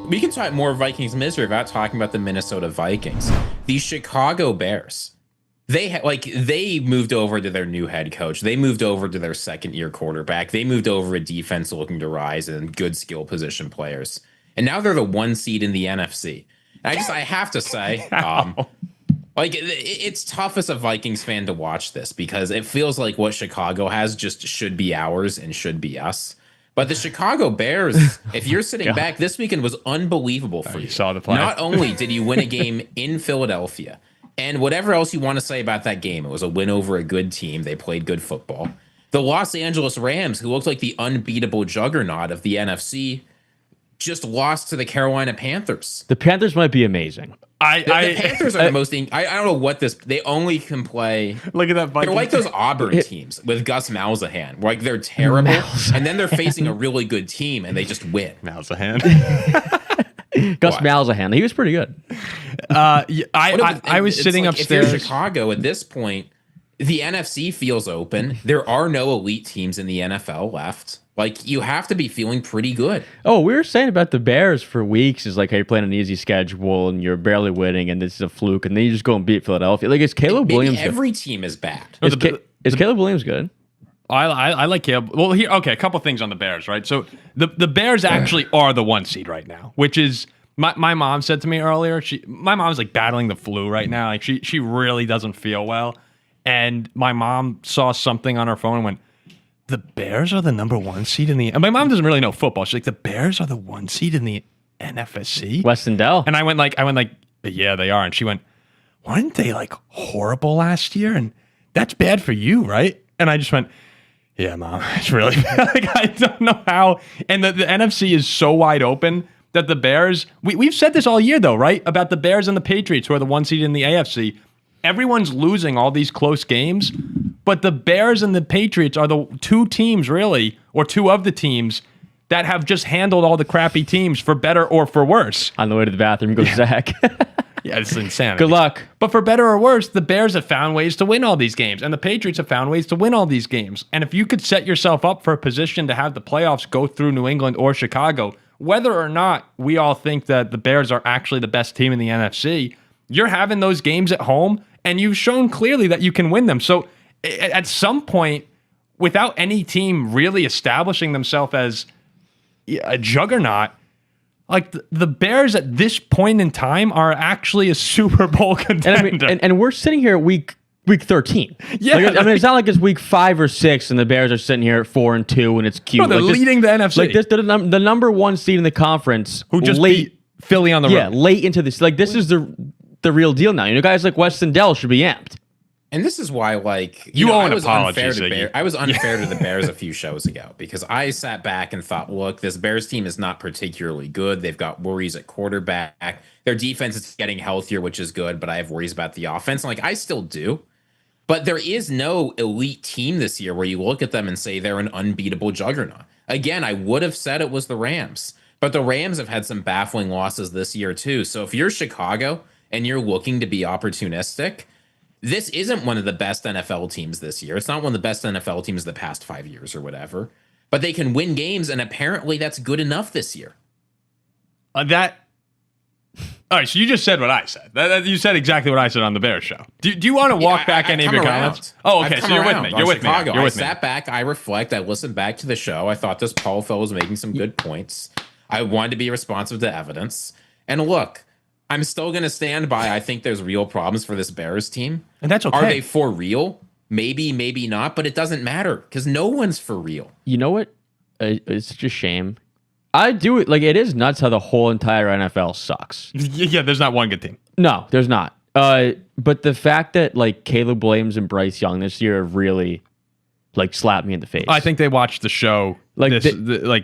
We can talk more Vikings misery without talking about the Minnesota Vikings. The Chicago Bears. They moved over to their new head coach. They moved over to their second-year quarterback. They moved over a defense looking to rise and good skill position players. And now they're the 1 seed in the NFC. And I have to say, it's tough as a Vikings fan to watch this because it feels like what Chicago has just should be ours and should be us. But the Chicago Bears, if you're sitting back, this weekend was unbelievable for you. Saw the play. Not only did you win a game in Philadelphia, and whatever else you want to say about that game, it was a win over a good team. They played good football. The Los Angeles Rams, who looked like the unbeatable juggernaut of the NFC, just lost to the Carolina Panthers. The Panthers might be amazing. The Panthers are the most. I don't know what this. They only can play. Look at that. They're like those Auburn teams with Gus Malzahn. Like they're terrible, and then they're facing a really good team, and they just win. Malzahn. Gus Malzahn. He was pretty good. I was sitting upstairs. If you're Chicago at this point, the NFC feels open. There are no elite teams in the NFL left. Like, you have to be feeling pretty good. Oh, we were saying about the Bears for weeks is like, hey, you're playing an easy schedule and you're barely winning and this is a fluke, and then you just go and beat Philadelphia. Like, is Caleb Williams every team is bad. Is Caleb Williams good? I like Caleb. Well, here, okay, a couple things on the Bears, right? So the Bears actually are the 1 seed right now, which is my mom said to me earlier. My mom's like battling the flu right now. Like she really doesn't feel well, and my mom saw something on her phone and went, "The Bears are the number 1 seed in the." And my mom doesn't really know football. She's like, "The Bears are the 1 seed in the NFC." Weston Dell. And I went like, "Yeah, they are." And she went, "Weren't they like horrible last year? And that's bad for you, right?" And I just went, "Yeah, Mom, it's really bad." Like, I don't know how. And the NFC is so wide open that the Bears. We've said this all year though, right? About the Bears and the Patriots, who are the 1 seed in the AFC. Everyone's losing all these close games, but the Bears and the Patriots are the 2 teams, really, or 2 of the teams that have just handled all the crappy teams for better or for worse. On the way to the bathroom goes Zach. Yeah, it's insanity. Good luck. But for better or worse, the Bears have found ways to win all these games, and the Patriots have found ways to win all these games. And if you could set yourself up for a position to have the playoffs go through New England or Chicago, whether or not we all think that the Bears are actually the best team in the NFC, you're having those games at home, and you've shown clearly that you can win them. So at some point, without any team really establishing themselves as a juggernaut, like the Bears at this point in time are actually a Super Bowl contender. And we're sitting here at week 13. Yeah, it's not like it's week 5 or 6 and the Bears are sitting here at 4-2 and it's cute. No, they're leading the NFC. Like the number 1 seed in the conference, who just beat Philly on the road. Yeah, late into this. Like, this is the real deal now. You know, guys like Weston Dell should be amped. And this is why, like, I was unfair to the Bears a few shows ago because I sat back and thought, look, this Bears team is not particularly good. They've got worries at quarterback. Their defense is getting healthier, which is good, but I have worries about the offense. Like, I still do. But there is no elite team this year where you look at them and say they're an unbeatable juggernaut. Again, I would have said it was the Rams, but the Rams have had some baffling losses this year too. So if you're Chicago and you're looking to be opportunistic, this isn't one of the best NFL teams this year. It's not one of the best NFL teams the past 5 years or whatever, but they can win games, and apparently that's good enough this year. All right, so you just said what I said. You said exactly what I said on the Bears show. Do you want to walk back any of your comments? Oh, okay, so you're with me. You're with Chicago. me. I sat back, I reflect, I listened back to the show. I thought this Paul fellow was making some good points. I wanted to be responsive to evidence. And look, I'm still going to stand by, I think there's real problems for this Bears team. And that's okay. Are they for real? Maybe, maybe not, but it doesn't matter because no one's for real. You know what? It's such a shame. I do it. Like, it is nuts how the whole entire NFL sucks. Yeah, there's not one good team. No, there's not. But the fact that, like, Caleb Williams and Bryce Young this year have really, like, slapped me in the face. I think they watched the show like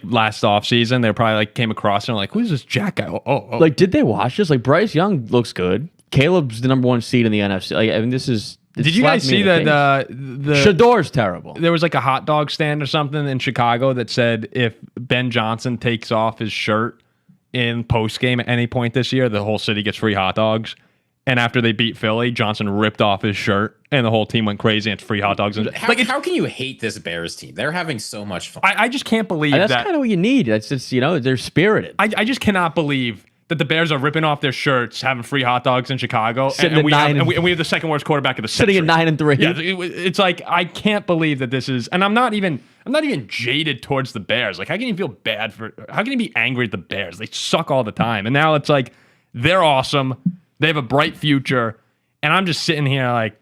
last offseason. They probably like came across and like, who's this Jack guy? Oh. Like, did they watch this? Like, Bryce Young looks good. Caleb's the number 1 seed in the NFC. Like, I mean, this is. Did you guys see that Shador's terrible? There was like a hot dog stand or something in Chicago that said if Ben Johnson takes off his shirt in post game at any point this year, the whole city gets free hot dogs. And after they beat Philly, Johnson ripped off his shirt, and the whole team went crazy. And it's free hot dogs. And how can you hate this Bears team? They're having so much fun. I just can't believe that's that. kind of what you need. That's just, they're spirited. I just cannot believe that the Bears are ripping off their shirts, having free hot dogs in Chicago, and we have the second worst quarterback of the century. Sitting at 9-3. Yeah, it's like I can't believe that this is, and I'm not even jaded towards the Bears. Like, how can you feel bad how can you be angry at the Bears? They suck all the time, and now it's like they're awesome. They have a bright future. And I'm just sitting here like,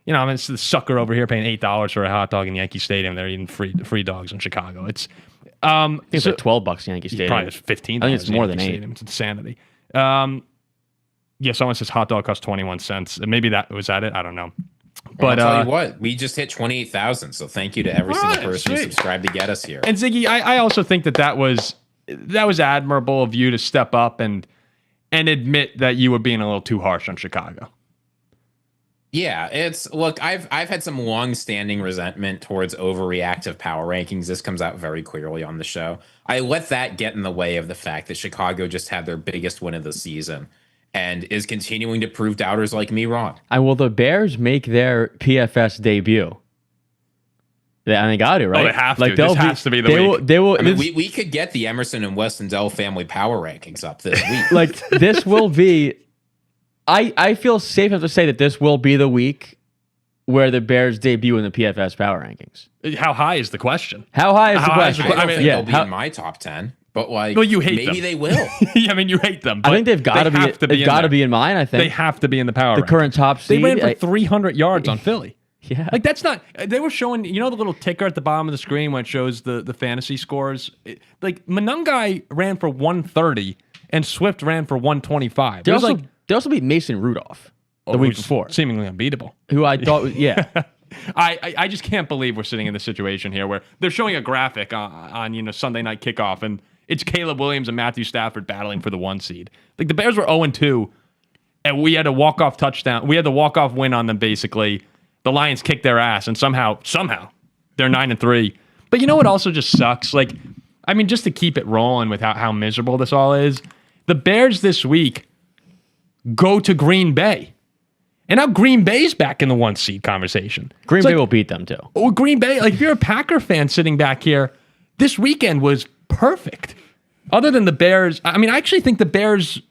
I'm the sucker over here paying $8 for a hot dog in Yankee Stadium. They're eating free dogs in Chicago. It's it's like $12 Yankee Stadium. Probably $15. I think it's more than $8. Stadium. It's insanity. Someone says hot dog costs 21 cents. Maybe that was at it. I don't know. But I'll tell you what, we just hit 28,000. So thank you to every single person who subscribed to get us here. And Ziggy, I also think that was admirable of you to step up and admit that you were being a little too harsh on Chicago. Yeah, I've had some long-standing resentment towards overreactive power rankings. This comes out very clearly on the show. I let that get in the way of the fact that Chicago just had their biggest win of the season and is continuing to prove doubters like me wrong. And will the Bears make their PFS debut? They got to, right? Oh, they have to. This has to be the week. They will. We could get the Emerson and Weston Dell family power rankings up this week. Like, this will be... I feel safe enough to say that this will be the week where the Bears debut in the PFS power rankings. How high is the question? How high is the question? I mean, they'll be in my top 10, but you hate maybe them. they will. I mean, you hate them. But I think they've got to be. They've got to be in mine. I think they have to be in the power. The current top seed. They ran for 300 yards on Philly. Yeah, like that's not. They were showing, the little ticker at the bottom of the screen when it shows the fantasy scores. Like Monungai ran for 130 and Swift ran for 125. They also beat Mason Rudolph the week before, seemingly unbeatable. Who I thought, yeah. I just can't believe we're sitting in this situation here where they're showing a graphic on Sunday night kickoff, and it's Caleb Williams and Matthew Stafford battling for the 1 seed. Like the Bears were 0-2, and we had a walk-off touchdown. We had the walk-off win on them basically. The Lions kicked their ass, and somehow they're 9-3. But you know what also just sucks? Like, I mean, just to keep it rolling with how miserable this all is, the Bears this week go to Green Bay. And now Green Bay's back in the 1 seed conversation. Green Bay will beat them too. Oh, Green Bay, like if you're a Packer fan sitting back here, this weekend was perfect. Other than the Bears, I mean, I actually think the Bears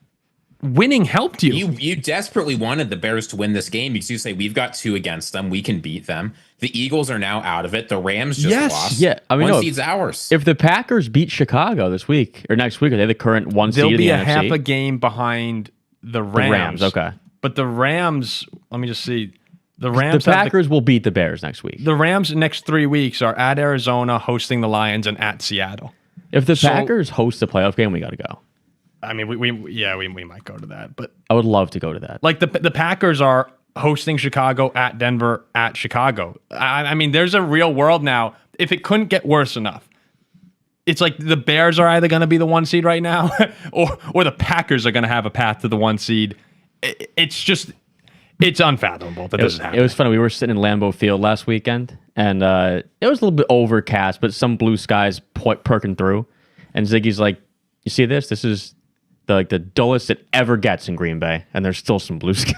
winning helped you. You desperately wanted the Bears to win this game because you say we've got 2 against them, we can beat them. The Eagles are now out of it. The Rams just lost. Yeah, I mean, 1 seed's ours. If the Packers beat Chicago this week or next week, are they the current 1 seed? They'll be in a the half NFC? a game behind the Rams. The Rams, okay. But the Rams, let me just see. The Rams. The Packers will beat the Bears next week. The Rams next 3 weeks are at Arizona, hosting the Lions, and at Seattle. If the Packers host a playoff game, we got to go. I mean, we might go to that, but I would love to go to that. Like the Packers are hosting Chicago, at Denver, at Chicago. I mean, there's a real world now. If it couldn't get worse enough, it's like the Bears are either going to be the 1 seed right now, or the Packers are going to have a path to the 1 seed. It's unfathomable that this is happening. It was funny. We were sitting in Lambeau Field last weekend, and it was a little bit overcast, but some blue skies perking through. And Ziggy's like, "You see this? This is the dullest it ever gets in Green Bay, and there's still some blue sky."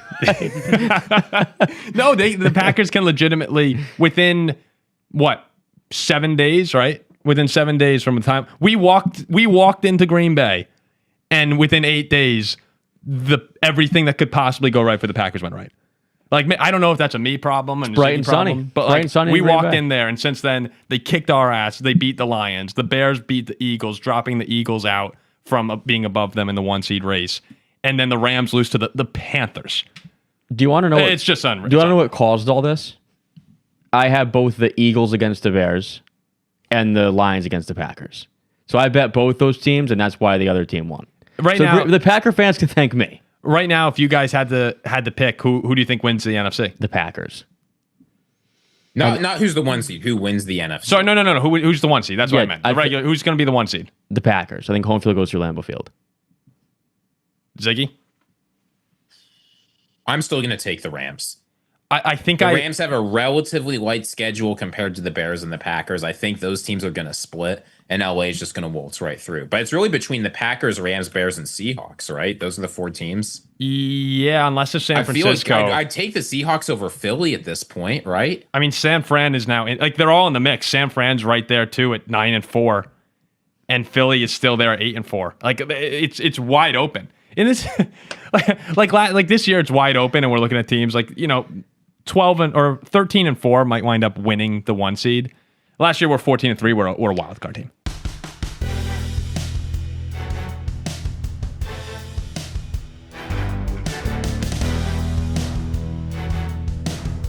No, the Packers can legitimately within 7 days, right? Within 7 days from the time we walked into Green Bay, and within 8 days, everything that could possibly go right for the Packers went right. Like, I don't know if that's a me problem and bright and problem, sunny, but bright and sunny we in Green walked Bay. in there, and since then they kicked our ass. They beat the Lions. The Bears beat the Eagles, dropping the Eagles out from being above them in the 1 seed race, and then the Rams lose to the Panthers. Do you want to know? It's just unreal. Do you want to know what caused all this? I have both the Eagles against the Bears and the Lions against the Packers. So I bet both those teams, and that's why the other team won. Right so now, the Packer fans can thank me. Right now, if you guys had to pick, who do you think wins the NFC? The Packers. Not who's the 1 seed. Who wins the NFC? Sorry, no. Who's the 1 seed? That's what I meant. I Who's going to be the 1 seed? The Packers. I think home field goes through Lambeau Field. Ziggy? I'm still going to take the Rams. I think the Rams have a relatively light schedule compared to the Bears and the Packers. I think those teams are going to split, and LA is just going to waltz right through. But it's really between the Packers, Rams, Bears, and Seahawks, right? Those are the 4 teams. Yeah, unless it's San Francisco. I feel like I'd take the Seahawks over Philly at this point, right? I mean, San Fran is now like they're all in the mix. San Fran's right there too at 9-4, and Philly is still there at 8-4. Like it's wide open. In this, like this year, it's wide open, and we're looking at teams like 12 or 13-4 might wind up winning the 1 seed. Last year, we're 14-3. We're a wild card team.